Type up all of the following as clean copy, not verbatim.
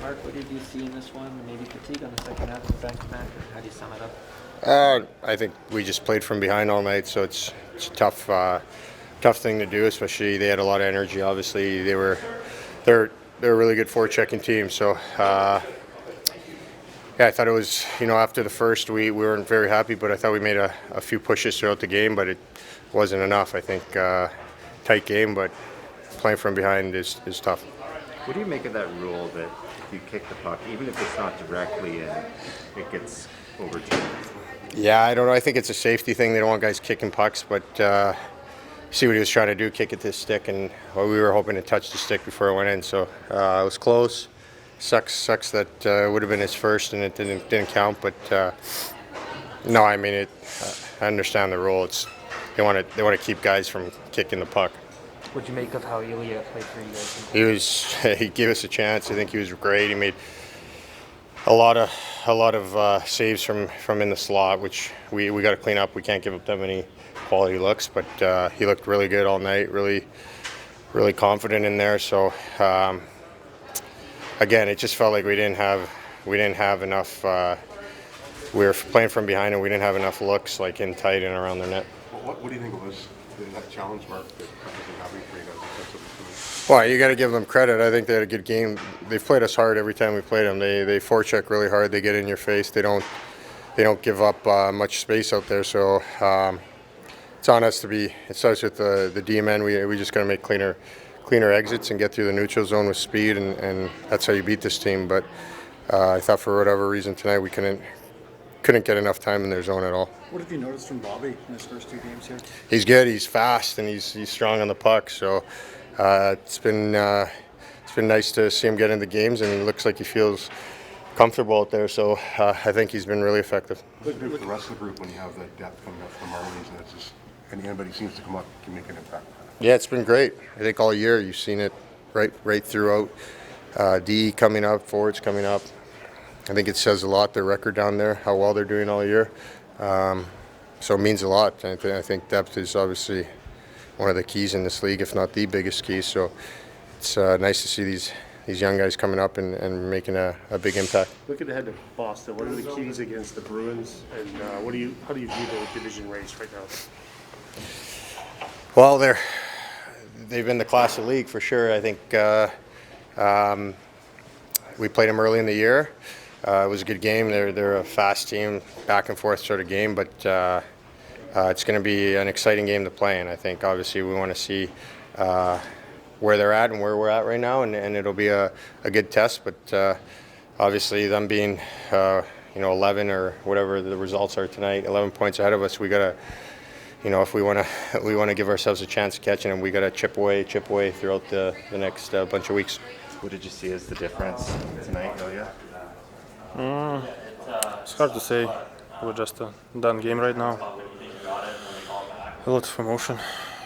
Mark, what did you see in this one? Maybe fatigue on the second half of the back-to-back, or how do you sum it up? I think we just played from behind all night, so it's a tough thing to do. Especially they had a lot of energy. Obviously, they're a really good forechecking team. So yeah, I thought it was after the first we weren't very happy, but I thought we made a few pushes throughout the game, but it wasn't enough. I think tight game, but playing from behind is tough. What do you make of that rule that if you kick the puck, even if it's not directly in, it gets overturned? Yeah, I don't know. I think it's a safety thing. They don't want guys kicking pucks, but see what he was trying to do, kick it to the stick, and we were hoping to touch the stick before it went in. So it was close. Sucks that it would have been his first and it didn't count. But no, I mean I understand the rule. They want to keep guys from kicking the puck. What'd you make of how Ilya played for you guys? He gave us a chance. I think he was great. He made a lot of saves from in the slot, which we got to clean up. We can't give up that many quality looks, but he looked really good all night. Really confident in there. So again, it just felt like we didn't have enough. We were playing from behind, and we didn't have enough looks like in tight and around the net. What do you think it was that challenge, Mark, that doesn't have you create Well, you got to give them credit. I think they had a good game. They've played us hard every time we played them. They forecheck really hard. They get in your face. They don't give up much space out there. So it's on us to be. It starts with the D-men. We just got to make cleaner exits and get through the neutral zone with speed, and that's how you beat this team. But I thought for whatever reason tonight we couldn't get enough time in their zone at all. What have you noticed from Bobby in his first two games here? He's good. He's fast, and he's strong on the puck. So it's been nice to see him get into games, and it looks like he feels comfortable out there. So I think he's been really effective. What do the rest of the group when you have that depth coming up from Marlies, and it's just anybody seems to come up can make an impact? Yeah, it's been great. I think all year you've seen it right throughout. D coming up, forwards coming up. I think it says a lot, their record down there, how well they're doing all year. So it means a lot. I think depth is obviously one of the keys in this league, if not the biggest key. So it's nice to see these young guys coming up and making a big impact. Looking ahead to Boston, what are the keys against the Bruins, and how do you view the division race right now? Well, they've been the class of the league for sure. I think we played them early in the year. It was a good game. They're a fast team, back and forth sort of game, but it's going to be an exciting game to play in. I think obviously we want to see where they're at and where we're at right now, and it'll be a good test. But obviously them being 11 or whatever the results are tonight, 11 points ahead of us, we got to. If we want to give ourselves a chance of catching them, we got to chip away throughout the next bunch of weeks. What did you see as the difference tonight, Ilya? It's hard to say. We're just a done game right now. A lot of emotion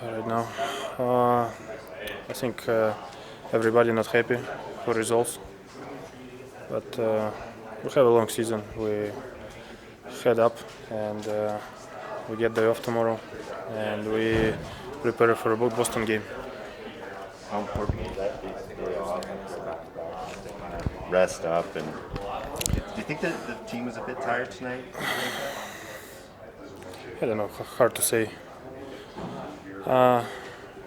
right now. I think everybody not happy for results, but we have a long season. We head up and we get day off tomorrow, and we prepare for a Boston game. How important is that day off to kind of rest up? And do you think that the team was a bit tired tonight? I don't know. Hard to say.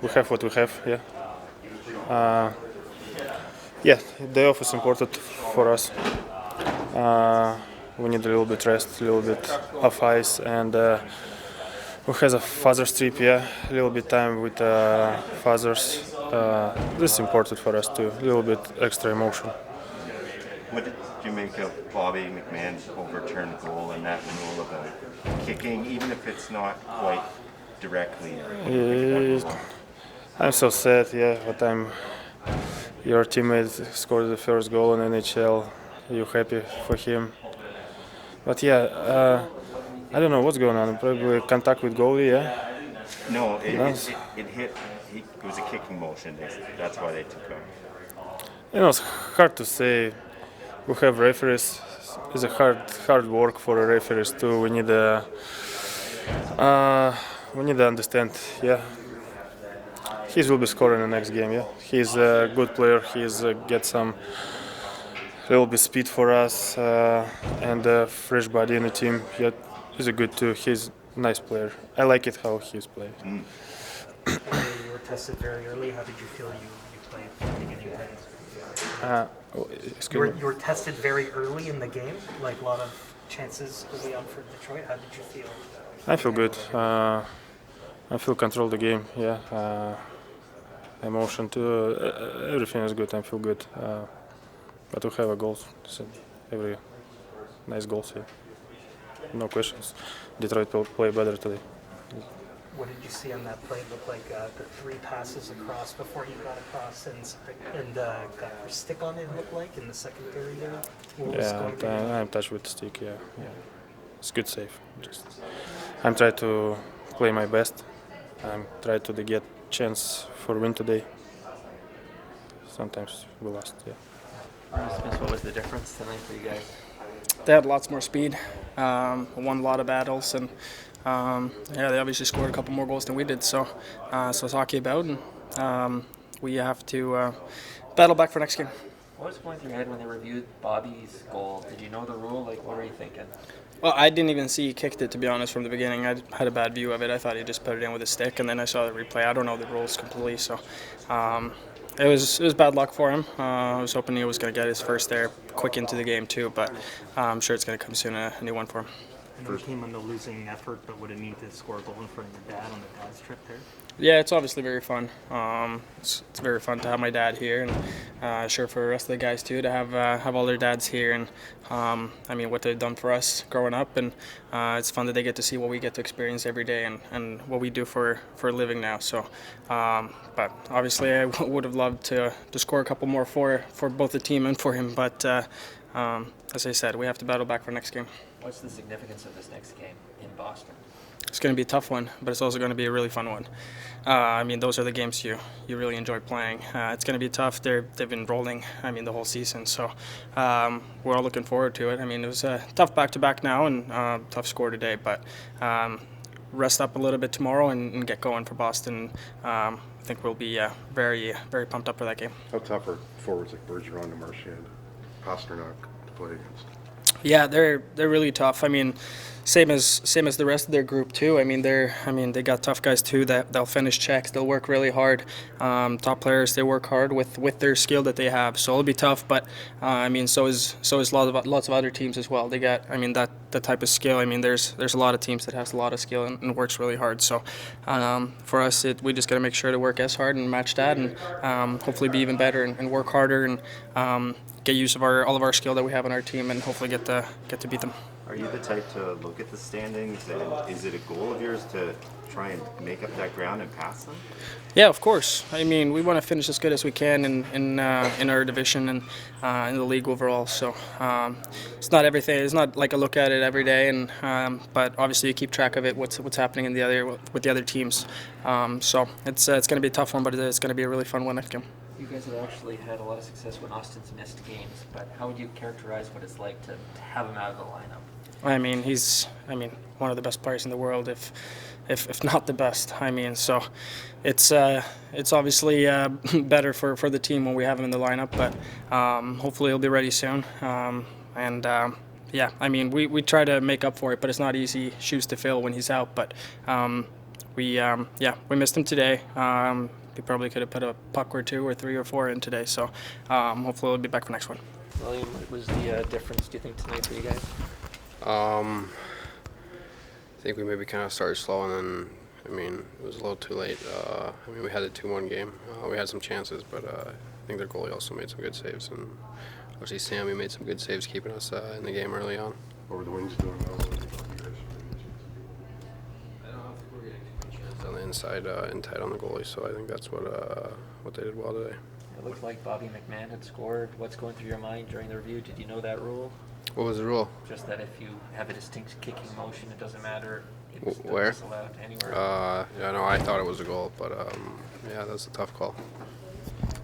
We have what we have. Yeah. Day off is important for us. We need a little bit rest, a little bit of ice, and we have a father's trip. A little bit time with fathers. This is important for us too. A little bit extra emotion. What did you make of Bobby McMahon's overturned goal and that rule about kicking, even if it's not quite directly? I'm so sad. But your teammate scored the first goal in NHL. You're happy for him. But I don't know what's going on. Probably contact with goalie. No, it hit. It was a kicking motion. That's why they took him. It's hard to say. We have referees. It's a hard work for the referees too. We need to understand. He will be scoring the next game. He's a good player. He's get some There will be speed for us and a fresh body in the team. He's a good too. He's a nice player. I like it how he's played. You were tested very early. How did you feel you played at the beginning of things? You were tested very early in the game, like a lot of chances early on for Detroit. How did you feel? I feel good. I feel control the game. Yeah, emotion too. Everything is good. I feel good. But we have a goal. So every nice goals here. No questions. Detroit will play better today. What did you see on that play? It looked like the 3 passes across before he got across and got a stick on it. It looked like in the second period. I'm touched with the stick. Yeah. It's good save. I'm trying to play my best. I'm trying to get chance for win today. Sometimes we lost. Yeah. Rasmus, what was the difference tonight for you guys? They had lots more speed, won a lot of battles, and they obviously scored a couple more goals than we did. So it's hockey about, and we have to battle back for next game. What was going through your head when they reviewed Bobby's goal? Did you know the rule? Like, what were you thinking? Well, I didn't even see he kicked it, to be honest, from the beginning. I had a bad view of it. I thought he just put it in with a stick, and then I saw the replay. I don't know the rules completely, so it was bad luck for him. I was hoping he was going to get his first there quick into the game too, but I'm sure it's going to come soon, a new one for him. I know he came on the losing effort, but would it need to score a goal in front of your dad on the dad's trip there? Yeah, it's obviously very fun. It's very fun to have my dad here, and sure for the rest of the guys too to have all their dads here, and I mean what they've done for us growing up, and it's fun that they get to see what we get to experience every day and what we do for a living now. So, but obviously I would have loved to score a couple more for both the team and for him, but as I said, we have to battle back for next game. What's the significance of this next game in Boston? It's going to be a tough one, but it's also going to be a really fun one. I mean, those are the games you really enjoy playing. It's going to be tough. They've been rolling, I mean, the whole season. So we're all looking forward to it. I mean, it was a tough back-to-back now and tough score today, but rest up a little bit tomorrow and get going for Boston. I think we'll be very, very pumped up for that game. How tough are forwards like Bergeron and Marchand, Pasternak to play against? Yeah, they're really tough. I mean, same as the rest of their group too. I mean, they got tough guys too that they'll finish checks. They'll work really hard. Top players, they work hard with their skill that they have. So it'll be tough, but I mean, so is lots of other teams as well. They got, I mean, that type of skill. I mean, there's a lot of teams that has a lot of skill and works really hard. So for us, we just got to make sure to work as hard and match that, and hopefully be even better and work harder and get use of all of our skill that we have on our team, and hopefully get to beat them. Are you the type to look at the standings, and is it a goal of yours to try and make up that ground and pass them? Yeah, of course. I mean, we want to finish as good as we can in our division and in the league overall. So it's not everything. It's not like I look at it every day, and but obviously you keep track of it. What's happening with the other teams. So it's going to be a tough one, but it's going to be a really fun one next game. You guys have actually had a lot of success when Austin's missed games, but how would you characterize what it's like to have him out of the lineup? I mean, he's one of the best players in the world, if not the best. I mean, so it's obviously better for the team when we have him in the lineup, but hopefully he'll be ready soon. Yeah, I mean, we try to make up for it, but it's not easy shoes to fill when he's out. But we missed him today. We probably could have put a puck or 2 or 3 or 4 in today, so hopefully we'll be back for next one. William, what was the difference, do you think, tonight for you guys? I think we maybe kind of started slow, and then, I mean, it was a little too late. I mean, we had a 2-1 game. We had some chances, but I think their goalie also made some good saves, and obviously Sammy made some good saves keeping us in the game early on. What were the Wings doing well? On the inside and tight on the goalie, so I think that's what they did well today. It looked like Bobby McMahon had scored. What's going through your mind during the review? Did you know that rule? What was the rule? Just that if you have a distinct kicking motion, it doesn't matter. It's Where? allowed anywhere. Yeah, no, I thought it was a goal, but yeah, that's a tough call.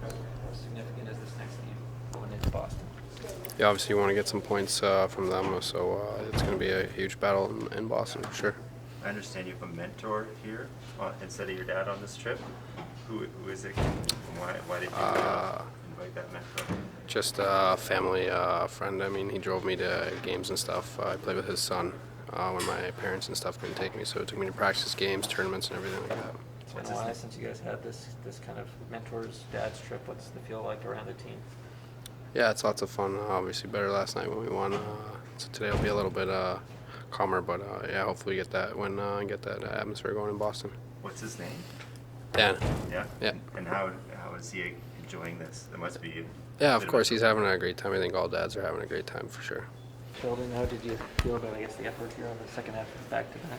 How significant is this next game going into Boston? Yeah, obviously you want to get some points from them, so it's going to be a huge battle in Boston for sure. I understand you have a mentor here instead of your dad on this trip. Who is it? Why did you invite that mentor? Just a family friend. I mean, he drove me to games and stuff. I played with his son when my parents and stuff couldn't take me, so it took me to practice games, tournaments, and everything like that. It's been a while since you guys had this kind of mentors, dad's trip. What's the feel like around the team? Yeah, it's lots of fun. Obviously, better last night when we won. So today will be a little bit calmer, but yeah, hopefully we get that win and get that atmosphere going in Boston. What's his name? Dan. Yeah. Yeah. And how is he enjoying this? It must be. Yeah, of course he's having a great time. I think all dads are having a great time for sure. Sheldon, how did you feel about, I guess, the effort here on the second half of back-to-back?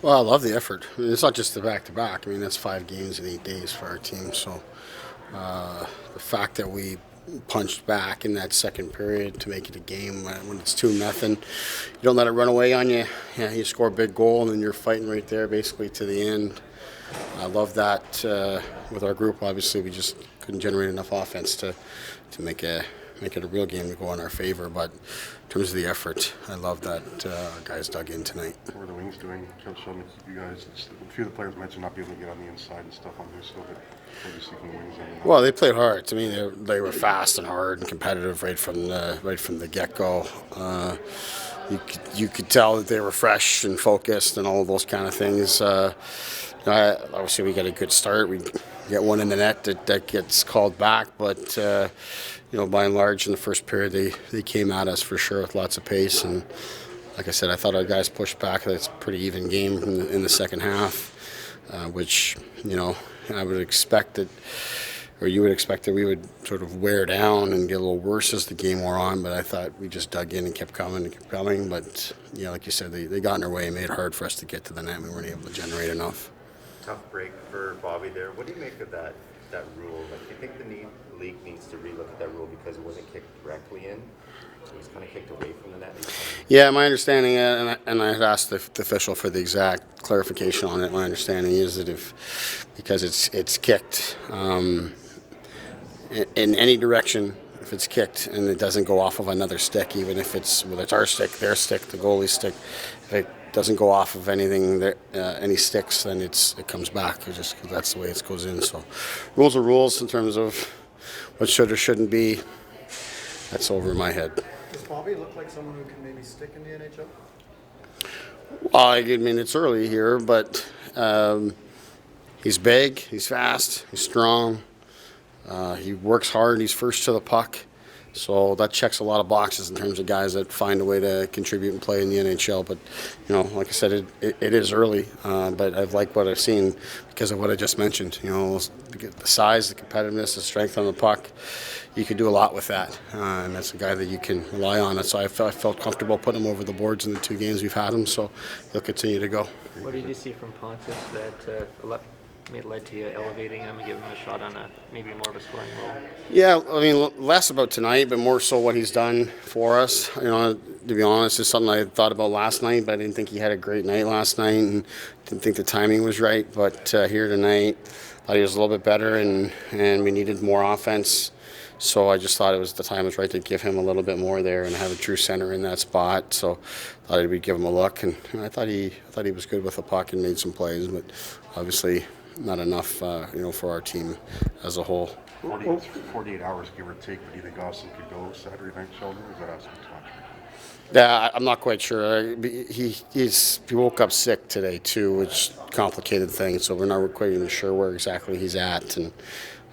Well, I love the effort. I mean, it's not just the back-to-back. I mean, that's 5 games in 8 days for our team. So the fact that we punched back in that second period to make it a game when it's 2-0, you don't let it run away on you. Yeah, you score a big goal, and then you're fighting right there basically to the end. I love that with our group. Obviously, we just couldn't generate enough offense to make it a real game to go in our favor. But in terms of the effort, I love that our guys dug in tonight. What were the wings doing? Sheldon, you guys, a few of the players mentioned not being able to get on the inside and stuff on this, so but what do you see from the wings? Well, they played hard. To me, they were fast and hard and competitive right from the get-go. You could tell that they were fresh and focused and all of those kind of things. Obviously, we get a good start. We get one in the net that gets called back, but by and large, in the first period, they came at us for sure with lots of pace. And like I said, I thought our guys pushed back. It's a pretty even game in the second half, which I would expect that, or you would expect that we would sort of wear down and get a little worse as the game wore on. But I thought we just dug in and kept coming and kept coming. But like you said, they got in our way and made it hard for us to get to the net. We weren't able to generate enough. Tough break for Bobby there. What do you make of that rule? Like, do you think the league needs to relook at that rule because it wasn't kicked directly in? It was kind of kicked away from the net. Yeah, my understanding, and I had asked the official for the exact clarification on it. My understanding is that because it's kicked in any direction, if it's kicked and it doesn't go off of another stick, even if whether it's our stick, their stick, the goalie's stick, if it doesn't go off of anything, any sticks, then it comes back. It's just that's the way it goes in. So, rules are rules in terms of what should or shouldn't be. That's over my head. Does Bobby look like someone who can maybe stick in the NHL? Well, I mean, it's early here, but he's big, he's fast, he's strong. He works hard. He's first to the puck. So that checks a lot of boxes in terms of guys that find a way to contribute and play in the NHL. But, like I said, it is early. But I've liked what I've seen because of what I just mentioned. The size, the competitiveness, the strength on the puck. You can do a lot with that. And that's a guy that you can rely on. So I felt comfortable putting him over the boards in the 2 games we've had him. So he'll continue to go. What did you see from Pontus that led to you elevating him and giving him a shot on maybe more of a scoring role? Yeah, I mean, less about tonight, but more so what he's done for us. To be honest, it's something I thought about last night, but I didn't think he had a great night last night and didn't think the timing was right. But here tonight, I thought he was a little bit better and we needed more offense. So I just thought the time was right to give him a little bit more there and have a true center in that spot. So I thought we'd give him a look, and I thought he was good with the puck and made some plays, but obviously not enough, for our team as a whole. 48 hours, give or take, but do you think Austin could go Saturday night, Sheldon, or is that asking too much? Yeah, I'm not quite sure. He woke up sick today too, which complicated things. So we're not quite even sure where exactly he's at, and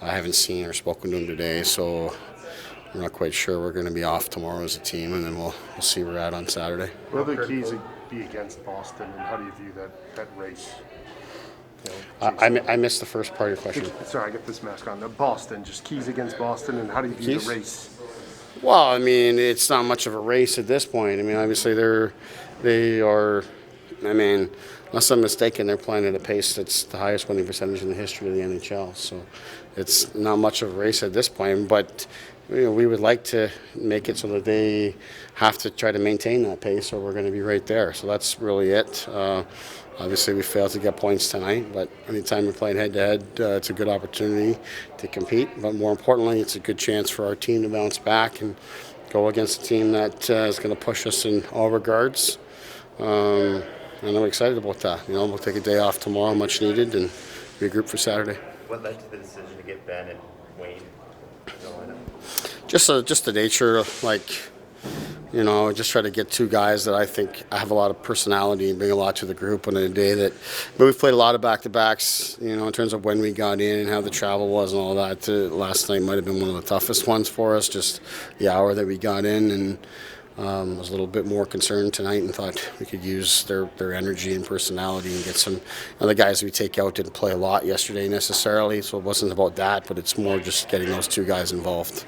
I haven't seen or spoken to him today. So we're not quite sure. We're going to be off tomorrow as a team, and then we'll see where we're at on Saturday. What are the keys to be against Boston, and how do you view that race? I missed the first part of your question. Sorry, I got this mask on. Boston, just keys against Boston, and how do you view the race? Well, I mean, it's not much of a race at this point. I mean, obviously they are. I mean, unless I'm mistaken, they're playing at a pace that's the highest winning percentage in the history of the NHL. So it's not much of a race at this point, but we would like to make it so that they have to try to maintain that pace, or we're going to be right there. So that's really it. Obviously, we failed to get points tonight, but anytime we're playing head-to-head, it's a good opportunity to compete. But more importantly, it's a good chance for our team to bounce back and go against a team that is going to push us in all regards. And I'm excited about that. We'll take a day off tomorrow, much needed, and regroup for Saturday. What led to the decision to get Ben and Wayne in just the nature, just try to get two guys that I think have a lot of personality and bring a lot to the group on a day that we've played a lot of back-to-backs, in terms of when we got in and how the travel was and all that. Last night might have been one of the toughest ones for us, just the hour that we got in, and was a little bit more concerned tonight and thought we could use their energy and personality and get some. The guys we take out didn't play a lot yesterday necessarily, so it wasn't about that, but it's more just getting those two guys involved.